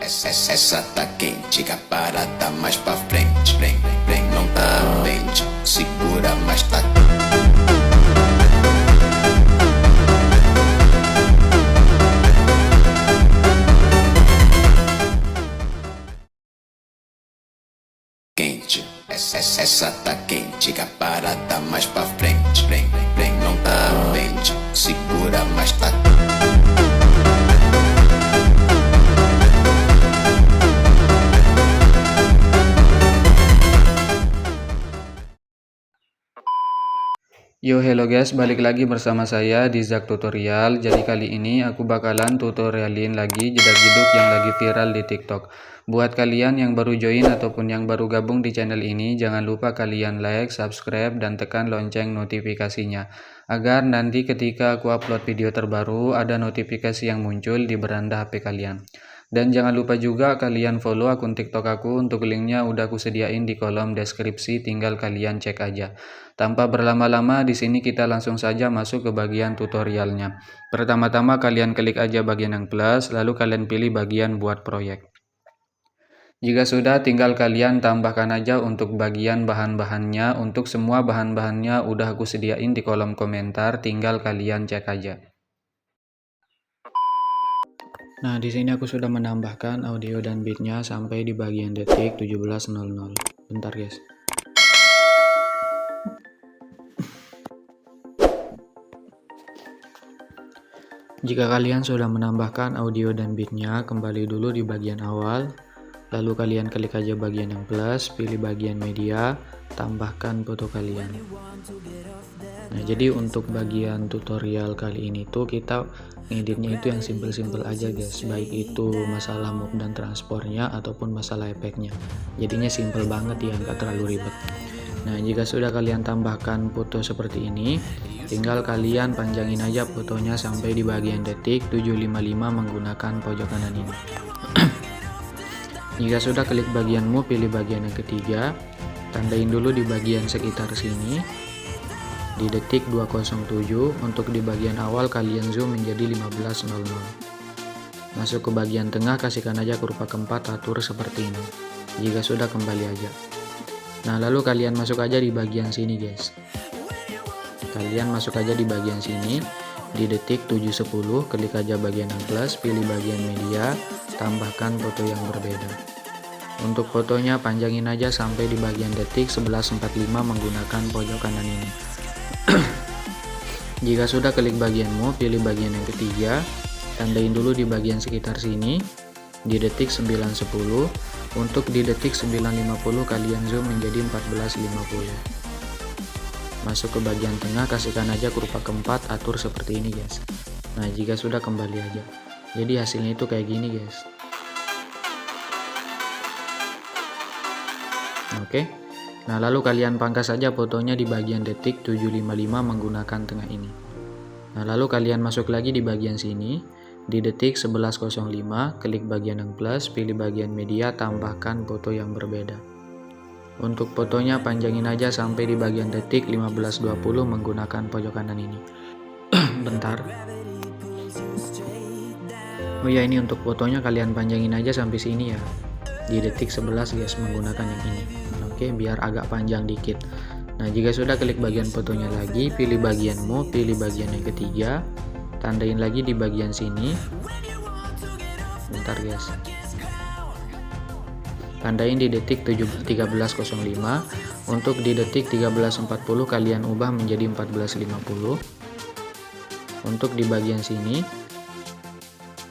Essa tá quente, que a parada mais pra frente. Vem, não tá quente, segura, mas tá quente. Essa tá quente, que a parada mais pra frente. Vem, não tá quente, segura, mas tá Yo, hello guys, balik lagi bersama saya di Zak Tutorial. Jadi kali ini aku bakalan tutorialin lagi jedak-jeduk yang lagi viral di TikTok. Buat kalian yang baru join ataupun yang baru gabung di channel ini, jangan lupa kalian like, subscribe, dan tekan lonceng notifikasinya, agar nanti ketika aku upload video terbaru ada notifikasi yang muncul di beranda HP kalian. Dan jangan lupa juga kalian follow akun TikTok aku, untuk linknya udah aku sediain di kolom deskripsi, tinggal kalian cek aja. Tanpa berlama-lama, di sini kita langsung saja masuk ke bagian tutorialnya. Pertama-tama kalian klik aja bagian yang plus, lalu kalian pilih bagian buat proyek. Jika sudah, tinggal kalian tambahkan aja untuk bagian bahan-bahannya. Untuk semua bahan-bahannya udah aku sediain di kolom komentar, tinggal kalian cek aja. Nah, di sini aku sudah menambahkan audio dan beatnya sampai di bagian detik 17.00. Bentar guys. Jika kalian sudah menambahkan audio dan beatnya, kembali dulu di bagian awal, lalu kalian klik aja bagian yang plus, pilih bagian media, tambahkan foto kalian. Nah, jadi untuk bagian tutorial kali ini tuh kita ngeditnya itu yang simple-simple aja guys, baik itu masalah move dan transportnya ataupun masalah efeknya. Jadinya simple banget ya, nggak terlalu ribet. Nah, jika sudah kalian tambahkan foto seperti ini, tinggal kalian panjangin aja fotonya sampai di bagian detik 755 menggunakan pojok kanan ini. Jika sudah, klik bagian move, pilih bagian yang ketiga, tandain dulu di bagian sekitar sini di detik 207. Untuk di bagian awal kalian zoom menjadi 15.00. Masuk ke bagian tengah, kasihkan aja kurva keempat, atur seperti ini. Jika sudah, kembali aja. Nah, lalu kalian masuk aja di bagian sini guys. Kalian masuk aja di bagian sini di detik 710, klik aja bagian yang plus, pilih bagian media, tambahkan foto yang berbeda. Untuk fotonya panjangin aja sampai di bagian detik 11.45 menggunakan pojok kanan ini. Jika sudah, klik bagian move, pilih bagian yang ketiga, tandain dulu di bagian sekitar sini di detik 9.10. Untuk di detik 9.50 kalian zoom menjadi 14.50. Masuk ke bagian tengah, kasihkan aja kurva keempat, atur seperti ini guys. Nah, jika sudah, kembali aja. Jadi hasilnya itu kayak gini guys. Oke. Nah, lalu kalian pangkas saja fotonya di bagian detik 755 menggunakan tengah ini. Nah, lalu kalian masuk lagi di bagian sini di detik 11.05, klik bagian yang plus, pilih bagian media, tambahkan foto yang berbeda. Untuk fotonya panjangin aja sampai di bagian detik 15.20 menggunakan pojok kanan ini. Bentar. Oh ya, ini untuk fotonya kalian panjangin aja sampai sini ya, di detik 11 guys, menggunakan yang ini. Oke, biar agak panjang dikit. Nah, jika sudah, klik bagian fotonya lagi, pilih bagian move, pilih bagian yang ketiga, tandain lagi di bagian sini. Bentar guys. Tandain di detik 13.05. Untuk di detik 13.40 kalian ubah menjadi 14.50. Untuk di bagian sini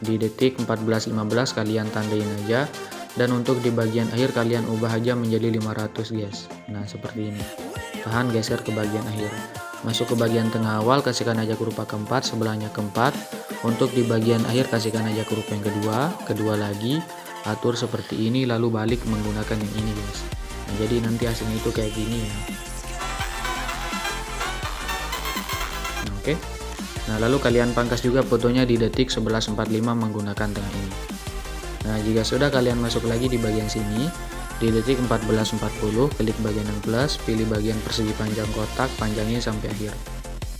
di detik 14.15 kalian tandain aja. Dan untuk di bagian akhir kalian ubah aja menjadi 500 guys. Nah, seperti ini. Tahan, geser ke bagian akhir. Masuk ke bagian tengah awal, kasihkan aja kurva keempat, sebelahnya keempat. Untuk di bagian akhir kasihkan aja kurva yang kedua lagi, atur seperti ini, lalu balik menggunakan yang ini guys. Nah, jadi nanti hasilnya itu kayak gini ya. Oke. Nah, lalu kalian pangkas juga fotonya di detik 11.45 menggunakan tengah ini. Nah, jika sudah, kalian masuk lagi di bagian sini di detik 14.40, klik bagian yang plus, pilih bagian persegi panjang kotak, panjangnya sampai akhir.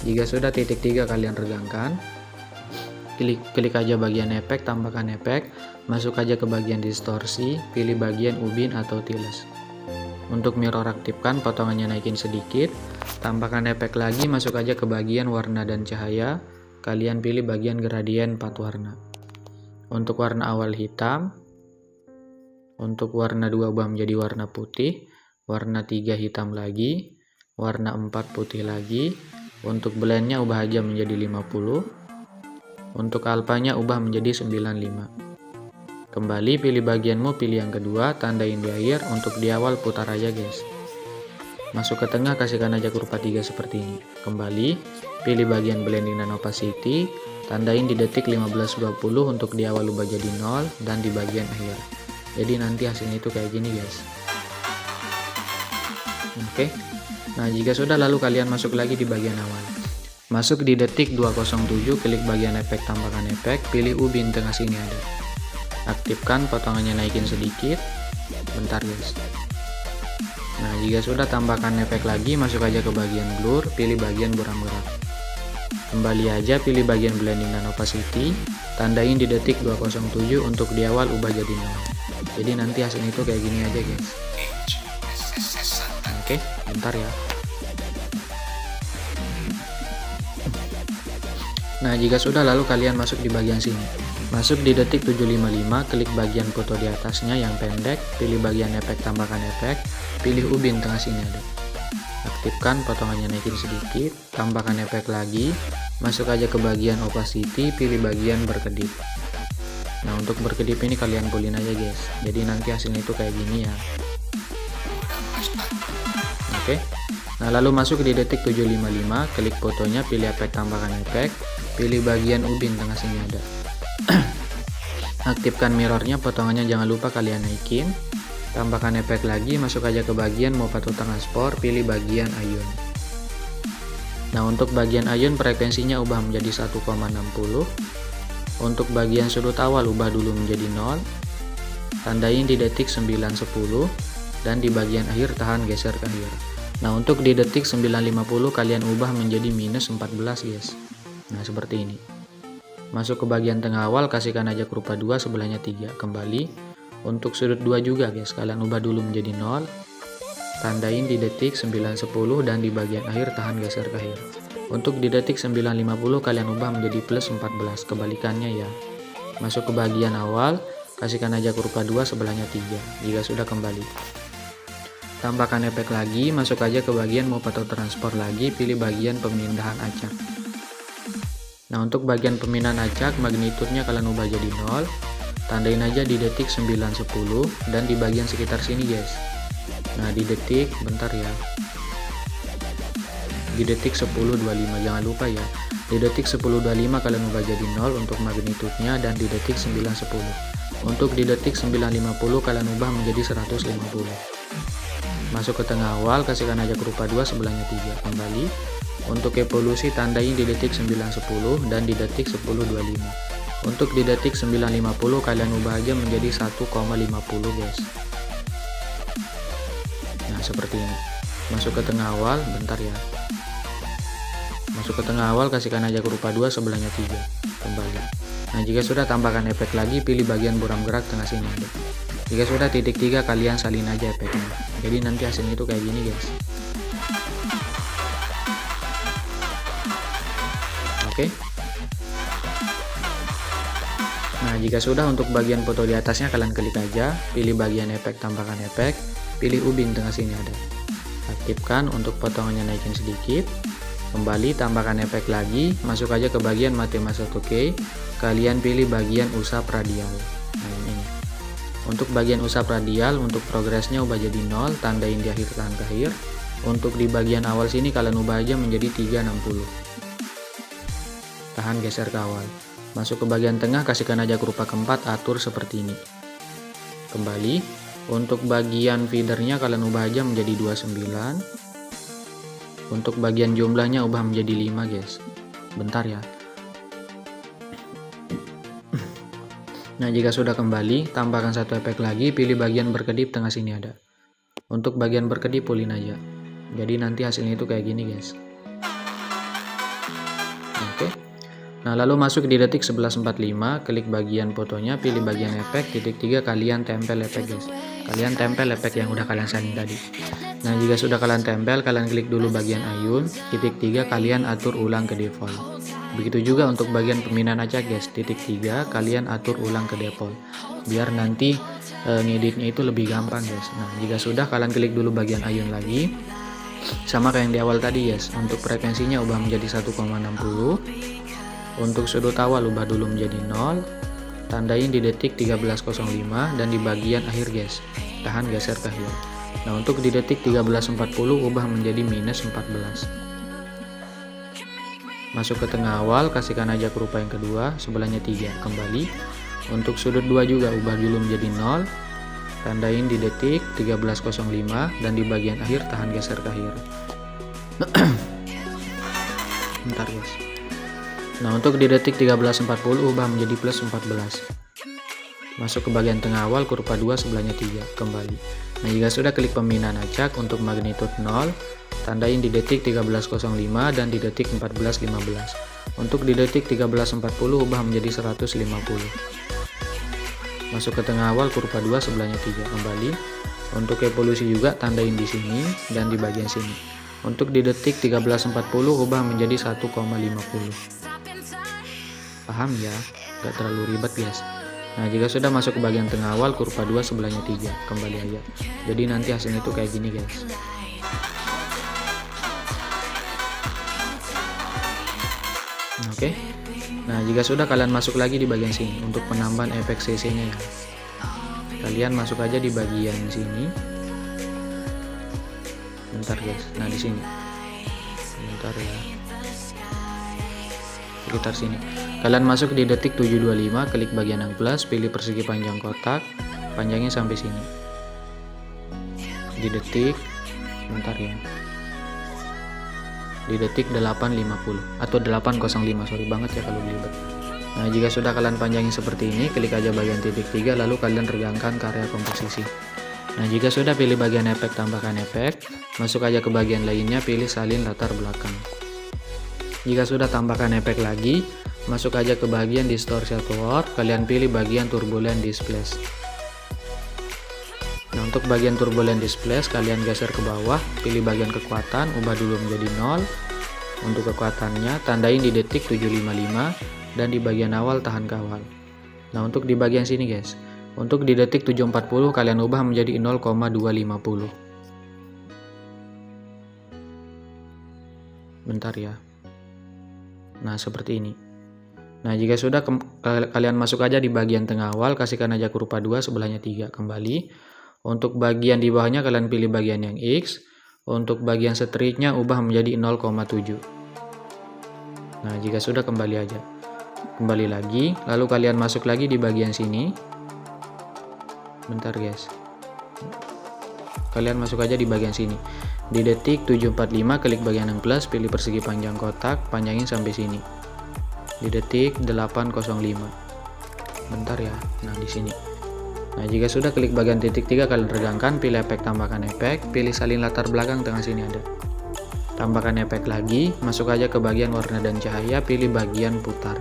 Jika sudah, titik 3 kalian regangkan. klik aja bagian efek, tambahkan efek, masuk aja ke bagian distorsi, pilih bagian ubin atau tiles. Untuk mirror aktifkan, potongannya naikin sedikit, tambahkan efek lagi, masuk aja ke bagian warna dan cahaya, kalian pilih bagian gradien 4 warna. Untuk warna awal hitam, untuk warna 2 ubah menjadi warna putih, warna 3 hitam lagi, warna 4 putih lagi. Untuk blendnya ubah aja menjadi 50, untuk alfanya ubah menjadi 95. Kembali pilih bagianmu, pilih yang kedua, tandain di akhir, untuk di awal putar aja guys. Masuk ke tengah, kasihkan aja kurva 3 seperti ini. Kembali pilih bagian blending dan opacity, tandain di detik 15-20, untuk di awal ubah jadi 0 dan di bagian akhir. Jadi nanti hasilnya itu kayak gini guys. Oke. Nah, jika sudah, lalu kalian masuk lagi di bagian awal. Masuk di detik 207, klik bagian efek, tambahkan efek, pilih ubin tengah sini ada. Aktifkan, potongannya naikin sedikit. Bentar guys. Nah, jika sudah, tambahkan efek lagi, masuk aja ke bagian blur, pilih bagian buram gerak. Kembali aja pilih bagian blending dan opacity, tandain di detik 207, untuk di awal ubah jadi 0. Jadi nanti hasilnya itu kayak gini aja guys. Oke, bentar ya. Nah, jika sudah, lalu kalian masuk di bagian sini. Masuk di detik 755, klik bagian foto di atasnya yang pendek, pilih bagian efek, tambahkan efek, pilih ubin tengah sini ada. Aktifkan, potongannya naikin sedikit, tambahkan efek lagi, masuk aja ke bagian opacity, pilih bagian berkedip. Nah, untuk berkedip ini kalian pulin aja guys. Jadi nanti hasilnya itu kayak gini ya. Oke. Nah, lalu masuk di detik 755, klik fotonya, pilih efek, tambahkan efek, pilih bagian ubin tengah sini ada. Aktifkan mirrornya, potongannya jangan lupa kalian naikin, tambahkan efek lagi, masuk aja ke bagian move atau transport, pilih bagian ayun. Nah, untuk bagian ayun frekuensinya ubah menjadi 1,60, untuk bagian sudut awal ubah dulu menjadi 0, tandain di detik 910, dan di bagian akhir tahan geser ke akhir. Nah, untuk di detik 950 kalian ubah menjadi minus 14 guys. Nah, seperti ini. Masuk ke bagian tengah awal, kasihkan aja kurva 2, sebelahnya 3. Kembali untuk sudut 2 juga guys, kalian ubah dulu menjadi 0, tandain di detik 910, dan di bagian akhir tahan geser ke akhir. Untuk di detik 950 kalian ubah menjadi plus 14, kebalikannya ya. Masuk ke bagian awal, kasihkan aja kurva 2, sebelahnya 3. Jika sudah, kembali. Tambahkan efek lagi, masuk aja ke bagian move atau transport lagi, pilih bagian pemindahan acak. Nah, untuk bagian pemindahan acak, magnitudenya kalian ubah jadi 0, tandain aja di detik 910, dan di bagian sekitar sini guys. Nah, di detik, bentar ya, di detik 10.25, jangan lupa ya, di detik 10.25 kalian ubah jadi 0 untuk magnitudenya, dan di detik 910. Untuk di detik 950 kalian ubah menjadi 150. Masuk ke tengah awal, kasihkan aja kurva 2, sebelahnya 3. Kembali untuk evolusi, tandain di detik 910 dan di detik 10.25. Untuk di detik 950 kalian ubah aja menjadi 1,50 guys. Nah, seperti ini. Masuk ke tengah awal, bentar ya. Masuk ke tengah awal, kasihkan aja kurva 2, sebelahnya 3. Kembali. Nah, jika sudah, tambahkan efek lagi, pilih bagian buram gerak tengah sini ada. Jika sudah, titik 3 kalian salin aja efeknya. Jadi nanti hasilnya itu kayak gini guys. Oke. Nah, jika sudah, untuk bagian foto di atasnya kalian klik aja, pilih bagian efek, tambahkan efek, pilih ubin tengah sini ada. Aktifkan, untuk potongannya naikin sedikit. Kembali, tambahkan efek lagi, masuk aja ke bagian Mathematica 1K, kalian pilih bagian usap radial. Nah, ini. Untuk bagian usap radial, untuk progresnya ubah jadi 0, tandain di akhir tahan ke akhir. Untuk di bagian awal sini kalian ubah aja menjadi 360. Tahan geser ke awal. Masuk ke bagian tengah, kasihkan aja kurva keempat, atur seperti ini. Kembali, untuk bagian feedernya kalian ubah aja menjadi 29. Untuk bagian jumlahnya ubah menjadi 5 guys. Bentar ya. Nah, jika sudah, kembali, tambahkan satu efek lagi, pilih bagian berkedip tengah sini ada. Untuk bagian berkedip pulin aja. Jadi nanti hasilnya itu kayak gini guys. Oke. Nah, lalu masuk di detik 11.45, klik bagian fotonya, pilih bagian efek, titik 3 kalian tempel efek guys. Kalian tempel efek yang udah kalian salin tadi. Nah, jika sudah kalian tempel, kalian klik dulu bagian ayun, titik 3 kalian atur ulang ke default. Begitu juga untuk bagian pembinaan acak guys, titik 3 kalian atur ulang ke default. Biar nanti ngeditnya itu lebih gampang guys. Nah, jika sudah kalian klik dulu bagian ayun lagi. Sama kayak yang di awal tadi guys, untuk frekuensinya ubah menjadi 1,60. Untuk sudut awal ubah dulu menjadi 0, tandain di detik 13.05 dan di bagian akhir guys, tahan geser ke akhir. Nah, untuk di detik 13.40 ubah menjadi minus 14. Masuk ke tengah awal, kasihkan aja ke rupa yang kedua, sebelahnya 3, kembali. Untuk sudut 2 juga ubah dulu menjadi 0, tandain di detik 13.05 dan di bagian akhir tahan geser ke akhir. Bentar guys. Nah, untuk di detik 13.40 ubah menjadi plus 14. Masuk ke bagian tengah awal, kurva 2 sebelahnya 3, kembali. Nah, jika sudah klik pembinaan acak untuk magnitude 0, tandain di detik 13.05 dan di detik 14.15. Untuk di detik 13.40 ubah menjadi 150. Masuk ke tengah awal, kurva 2 sebelahnya 3, kembali. Untuk evolusi juga tandain di sini dan di bagian sini. Untuk di detik 13.40 ubah menjadi 1,50. Paham ya, gak terlalu ribet guys. Nah, jika sudah masuk ke bagian tengah awal, kurva 2 sebelahnya 3, kembali aja. Jadi nanti hasilnya itu kayak gini guys. Oke. Nah, jika sudah kalian masuk lagi di bagian sini untuk penambahan efek CC nya ya. Kalian masuk aja di bagian sini. Bentar guys. Nah, di sini. Bentar ya. Sekitar sini. Kalian masuk di detik 7.25, klik bagian yang plus, pilih persegi panjang kotak, panjangnya sampai sini. Di detik, bentar ya. Di detik 8.50 atau 8.05, sorry banget ya kalau belibet. Nah, jika sudah kalian panjangin seperti ini, klik aja bagian titik 3 lalu kalian regangkan ke area komposisi. Nah, jika sudah pilih bagian efek, tambahkan efek, masuk aja ke bagian lainnya, pilih salin latar belakang. Jika sudah tambahkan efek lagi, masuk aja ke bagian distortion outward, kalian pilih bagian turbulent displace. Nah, untuk bagian turbulent displace kalian geser ke bawah, pilih bagian kekuatan, ubah dulu menjadi 0. Untuk kekuatannya tandain di detik 7.55 dan di bagian awal tahan ke awal. Nah, untuk di bagian sini guys, untuk di detik 7.40 kalian ubah menjadi 0,250. Bentar ya. Nah, seperti ini. Nah, jika sudah kalian masuk aja di bagian tengah awal, kasihkan aja kurva 2 sebelahnya 3, kembali. Untuk bagian di bawahnya kalian pilih bagian yang X. Untuk bagian setriknya ubah menjadi 0,7. Nah, jika sudah kembali aja. Kembali lagi, lalu kalian masuk lagi di bagian sini. Bentar guys. Kalian masuk aja di bagian sini. Di detik 7.45 klik bagian yang plus, pilih persegi panjang kotak, panjangin sampai sini. Di detik 8.05. Bentar ya. Nah, di sini. Nah, jika sudah klik bagian titik 3 kalian regangkan, pilih efek, tambahkan efek, pilih salin latar belakang, tengah sini ada. Tambahkan efek lagi, masuk aja ke bagian warna dan cahaya, pilih bagian putar.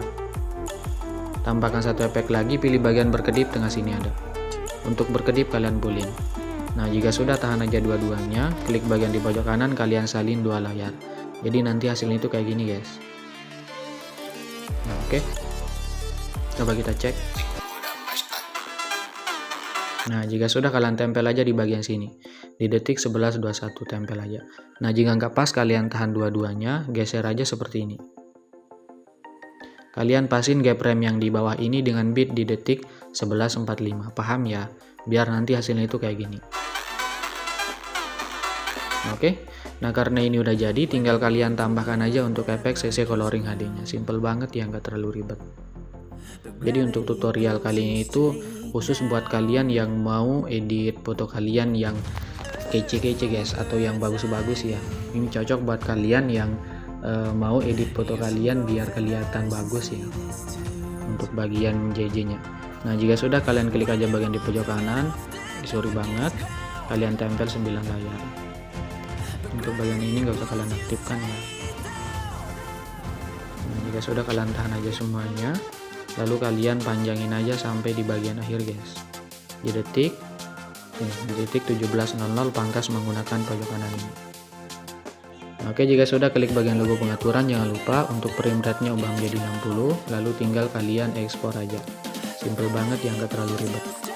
Tambahkan satu efek lagi, pilih bagian berkedip, tengah sini ada. Untuk berkedip kalian pulin. Nah, jika sudah tahan aja dua-duanya, klik bagian di pojok kanan, kalian salin dua layar. Jadi nanti hasilnya itu kayak gini guys. Nah, oke. Coba kita cek. Nah, jika sudah kalian tempel aja di bagian sini. Di detik 11.21 tempel aja. Nah, jika nggak pas kalian tahan dua-duanya, geser aja seperti ini. Kalian pasin gap rem yang di bawah ini dengan bit di detik 11.45. Paham ya? Biar nanti hasilnya itu kayak gini. Oke. Nah, karena ini udah jadi, tinggal kalian tambahkan aja untuk efek CC coloring HD-nya. Simple banget ya, nggak terlalu ribet. Jadi untuk tutorial kali ini itu khusus buat kalian yang mau edit foto kalian yang kece-kece guys, atau yang bagus-bagus ya. Ini cocok buat kalian yang mau edit foto kalian biar kelihatan bagus ya. Untuk bagian JJ-nya. Nah, jika sudah kalian klik aja bagian di pojok kanan, sorry banget, kalian tempel 9 layar. Untuk bagian ini nggak usah kalian aktifkan ya. Nah, jika Jika sudah, kalian tahan aja semuanya, lalu kalian panjangin aja sampai di bagian akhir guys. Di detik 17.00 pangkas menggunakan pojok kanan ini. Oke, jika sudah, klik bagian logo pengaturan. Jangan lupa untuk frame rate-nya ubah menjadi 60, lalu tinggal kalian ekspor aja. Simple banget ya, nggak terlalu ribet.